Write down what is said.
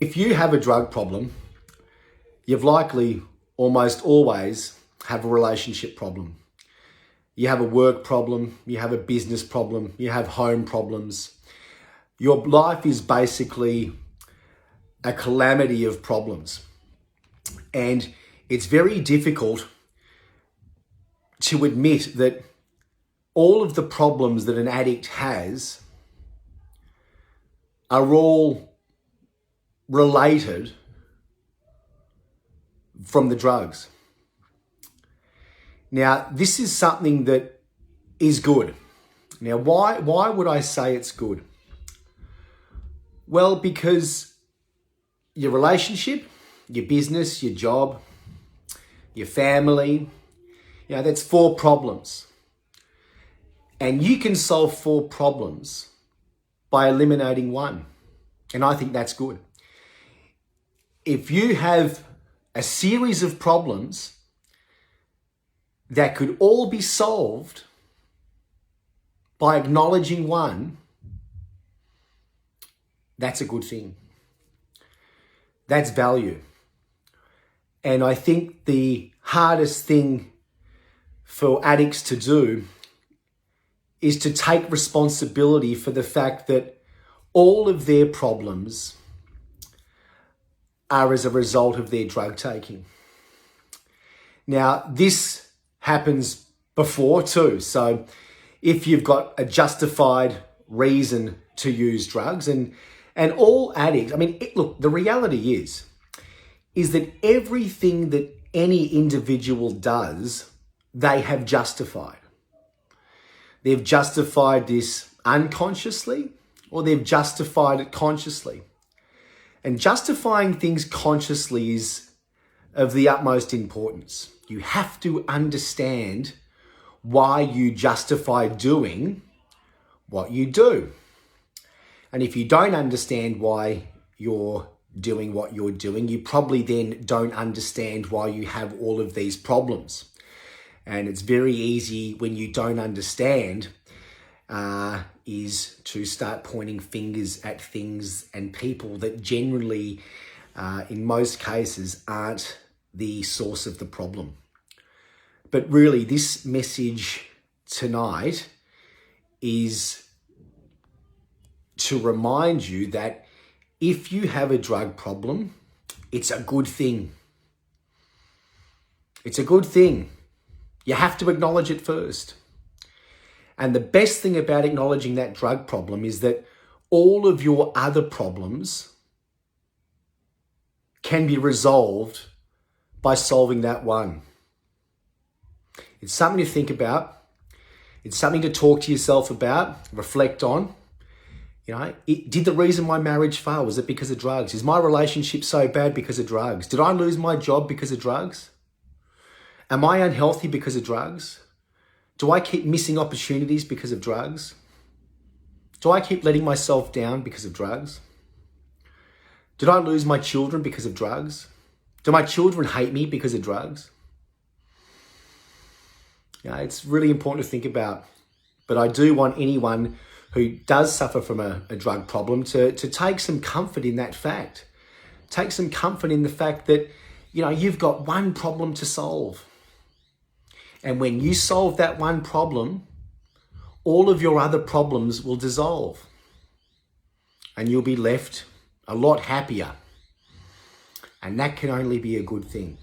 If you have a drug problem, you've likely almost always have a relationship problem. You have a work problem, you have a business problem, you have home problems. Your life is basically a calamity of problems. And it's very difficult to admit that all of the problems that an addict has are all related from the drugs. Now, this is something that is good. Now, why would I say it's good? Well, because your relationship, your business, your job, your family, that's 4 problems. And you can solve 4 problems by eliminating one. And I think that's good. If you have a series of problems that could all be solved by acknowledging one, that's a good thing. That's value. And I think the hardest thing for addicts to do is to take responsibility for the fact that all of their problems are as a result of their drug taking. Now, this happens before too. So if you've got a justified reason to use drugs, and all addicts, look, the reality is that everything that any individual does, they have justified. They've justified this unconsciously, or they've justified it consciously. And justifying things consciously is of the utmost importance. You have to understand why you justify doing what you do. And if you don't understand why you're doing what you're doing, you probably then don't understand why you have all of these problems. And it's very easy when you don't understand is to start pointing fingers at things and people that generally, in most cases, aren't the source of the problem. But really, this message tonight is to remind you that if you have a drug problem, it's a good thing. It's a good thing. You have to acknowledge it first. And the best thing about acknowledging that drug problem is that all of your other problems can be resolved by solving that one. It's something to think about. It's something to talk to yourself about, reflect on. Did the reason my marriage failed, was it because of drugs? Is my relationship so bad because of drugs? Did I lose my job because of drugs? Am I unhealthy because of drugs? Do I keep missing opportunities because of drugs? Do I keep letting myself down because of drugs? Did I lose my children because of drugs? Do my children hate me because of drugs? It's really important to think about. But I do want anyone who does suffer from a drug problem to take some comfort in that fact. Take some comfort in the fact that, you've got one problem to solve. And when you solve that one problem, all of your other problems will dissolve. And you'll be left a lot happier. And that can only be a good thing.